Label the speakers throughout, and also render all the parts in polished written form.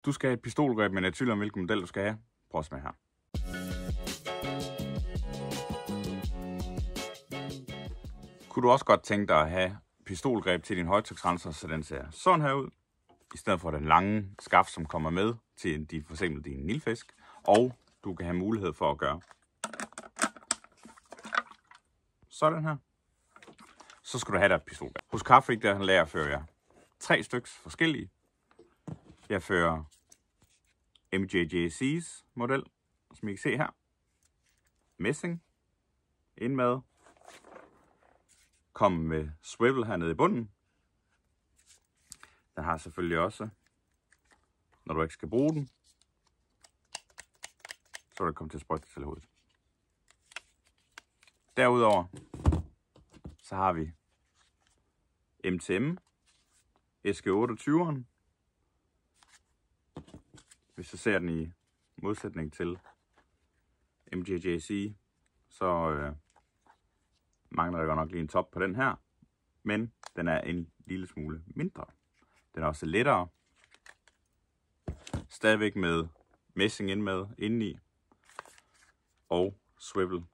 Speaker 1: Du skal have et pistolgreb, men jeg er i tvivl om, hvilken model du skal have. Prøv at smage her. Kunne du også godt tænke dig at have pistolgreb til din højtryksrenser, så den ser sådan her ud, i stedet for den lange skaft, som kommer med til for eksempel din nilfisk, og du kan have mulighed for at gøre sådan her. Så skal du have der pistolgreb. Hos Carfreak der lagerfører jeg 3 styks forskellige. Jeg fører MJJC's model, som I kan se her. Messing indmad. Kom med swivel hernede i bunden. Den har selvfølgelig også, når du ikke skal bruge den, så vil det komme til at sprøjte til hovedet. Derudover så har vi MTM SG28'eren. Hvis du ser den i modsætning til MJJC, så mangler der godt nok lige en top på den her, men den er en lille smule mindre. Den er også lettere. Stadigvæk med messing indeni og swivel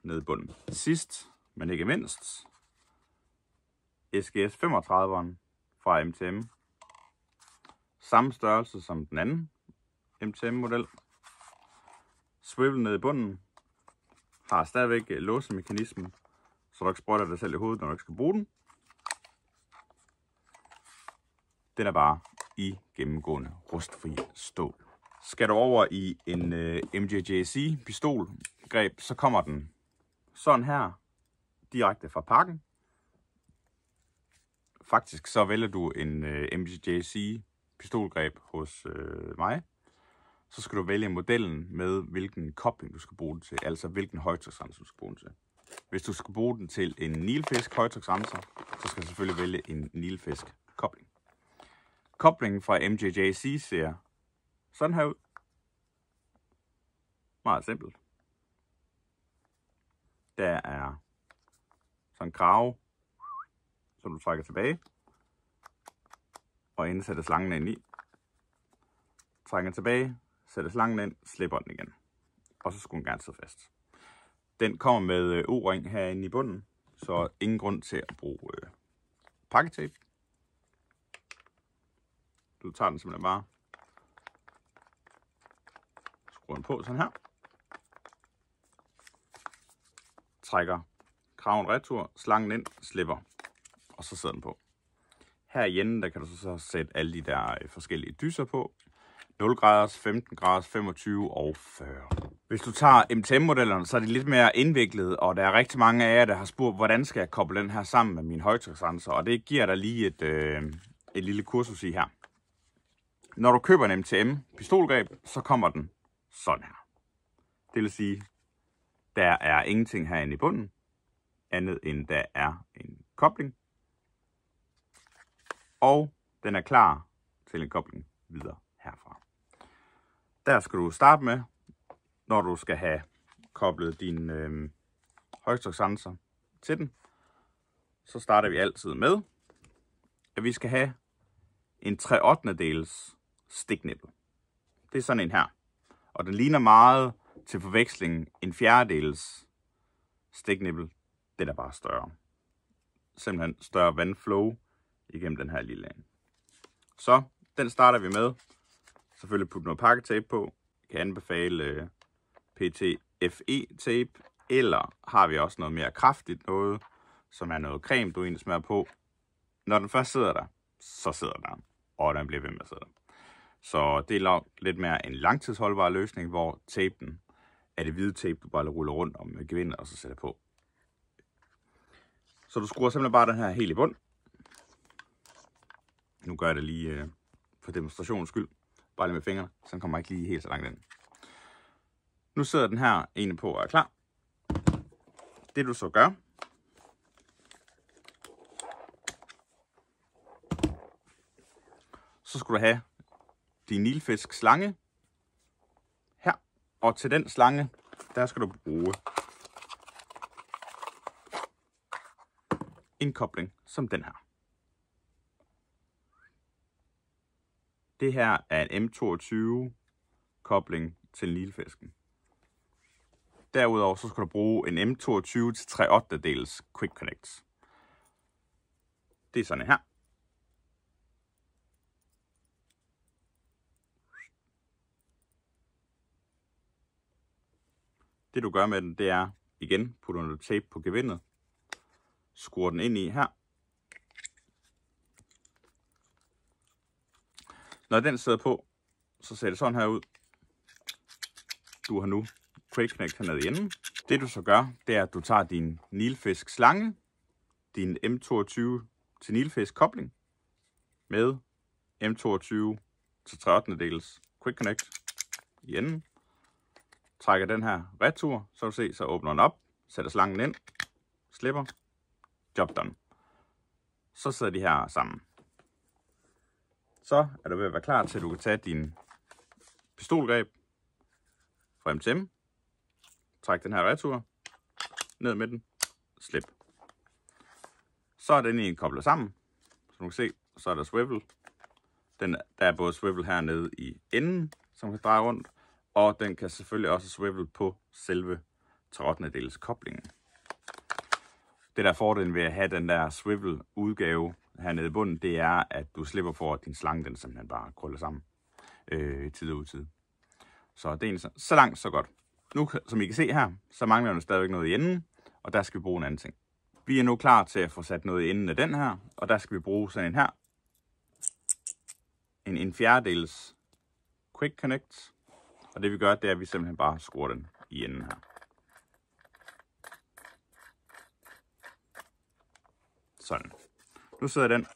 Speaker 1: nede i bunden. Sidst, men ikke mindst, SGS 35'eren fra MTM. Samme størrelse som den anden MTM-model. Swivel nede i bunden. Har stadigvæk låsemekanismen, så du ikke sprøjter dig selv i hovedet, når du ikke skal bruge den. Den er bare i gennemgående rustfri stål. Skal du over i en MJJC pistolgreb, så kommer den sådan her, direkte fra pakken. Faktisk så vælger du en MJJC pistolgreb hos mig. Så skal du vælge modellen med, hvilken kobling du skal bruge den til, altså hvilken højtryksrenser du skal bruge den til. Hvis du skal bruge den til en nilfisk højtryksrenser, så skal du selvfølgelig vælge en nilfisk kobling. Koblingen fra MJJC ser sådan her ud. Meget simpelt. Der er sådan en krave, som du trækker tilbage og indsætter slangen ind i. Trækker tilbage, sætter slangen ind, slipper den igen. Og så skulle den gerne sidde fast. Den kommer med O-ring herinde i bunden, så ingen grund til at bruge pakketape. Du tager den simpelthen bare, skruer den på sådan her. Trækker kraven retur, slangen ind, slipper, og så sidder den på. Her i enden, der kan du så sætte alle de der forskellige dyser på. 0 graders, 15 graders, 25 og 40. Hvis du tager MTM-modellerne, så er det lidt mere indviklet, og der er rigtig mange af jer, der har spurgt, hvordan skal jeg koble den her sammen med min højtryksrenser, og det giver dig lige et lille kursus i her. Når du køber en MTM pistolgreb, så kommer den sådan her. Det vil sige, der er ingenting herinde i bunden, andet end der er en kobling. Og den er klar til en kobling videre herfra. Der skal du starte med, når du skal have koblet din højtryksrenser til den. Så starter vi altid med, at vi skal have en 3/8 stiknippel. Det er sådan en her. Og den ligner meget til forveksling en 1/4 stiknippel. Den er bare større. Simpelthen større vandflow igennem den her lille en. Så den starter vi med. Selvfølgelig putte noget pakketape på. Jeg kan anbefale PTFE-tape. Eller har vi også noget mere kraftigt noget, som er noget creme, du egentlig smører på. Når den først sidder der, så sidder der. Og den bliver ved med at sidde der. Så det er lidt mere en langtidsholdbar løsning, hvor tapen er det hvide tape, du bare ruller rundt om med gevindet og så sætter på. Så du skruer simpelthen bare den her helt i bund. Nu gør jeg det lige for demonstrationens skyld. Bare lige med fingrene, så den kommer ikke lige helt så langt ind. Nu sidder den her ene på og er klar. Det du så gør, så skal du have din nilfisk slange her. Og til den slange, der skal du bruge en kobling som den her. Det her er en M22 kobling til nilfisken. Derudover så skal du bruge en M22 til 3/8 Quick Connects. Det er sådan her. Det du gør med den, det er igen putter noget tape på gevindet, skruer den ind i her. Når den sidder på, så ser det sådan her ud. Du har nu Quick Connect hernede i enden. Det du så gør, det er, at du tager din nilfisk slange, din M22 til nilfisk kobling med M22 til 3/8 Quick Connect i enden. Trækker den her retur, så du se, så åbner den op, sætter slangen ind, slipper, job done. Så sidder de her sammen. Så er du ved at være klar til, at du kan tage din pistolgreb fra MTM, træk den her retur, ned med den, slip. Så er den egentlig koblet sammen. Som du kan se, så er der swivel. Der er både swivel hernede i enden, som kan dreje rundt, og den kan selvfølgelig også swivel på selve 3/8 koblingen. Det der fordelen ved at have den der swivel udgave hernede i bunden, det er, at du slipper for, at din slange den simpelthen bare krøller sammen tid og tid. Så det er så langt, så godt. Nu, som I kan se her, så mangler der stadigvæk noget i enden, og der skal vi bruge en anden ting. Vi er nu klar til at få sat noget i enden af den her, og der skal vi bruge sådan en her. En 1/4 Quick Connect. Og det vi gør, det er, at vi simpelthen bare skruer den i enden her. Sådan. Nu sidder den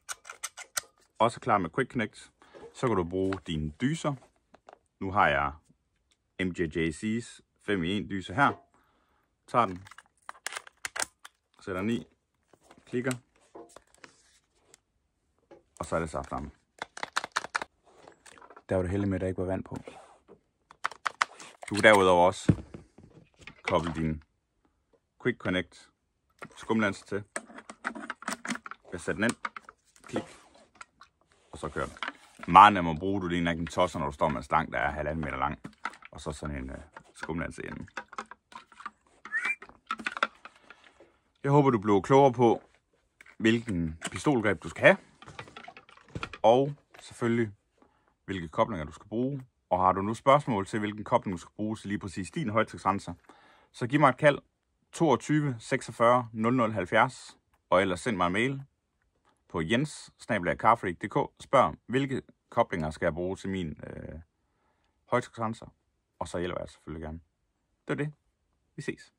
Speaker 1: også klar med Quick Connect. Så kan du bruge dine dyser. Nu har jeg MJJC's 5-i-1 dyse her. Tager den. Sætter den i. Klikker. Og så er det saftvarme. Der var det heldigt med, at der ikke var vand på. Du kan derudover også koble din Quick Connect skumlanser til. Jeg sætter den ind, klik, og så kører den. Meget nemmere at bruge, du ligner ikke en tosser, når du står med en stang, der er 1,5 meter lang, og så sådan en skumlanser i enden. Jeg håber, du blev klogere på, hvilken pistolgreb du skal have, og selvfølgelig, hvilke koblinger du skal bruge. Og har du nu spørgsmål til, hvilken kobling du skal bruge til lige præcis din højtryksrenser, så giv mig et kald 22 46 00 70, og ellers send mig en mail på jens@carfreak.dk. Spørg, hvilke koblinger skal jeg bruge til min højtryksrenser, og så hjælper jeg selvfølgelig gerne. Det er det. Vi ses.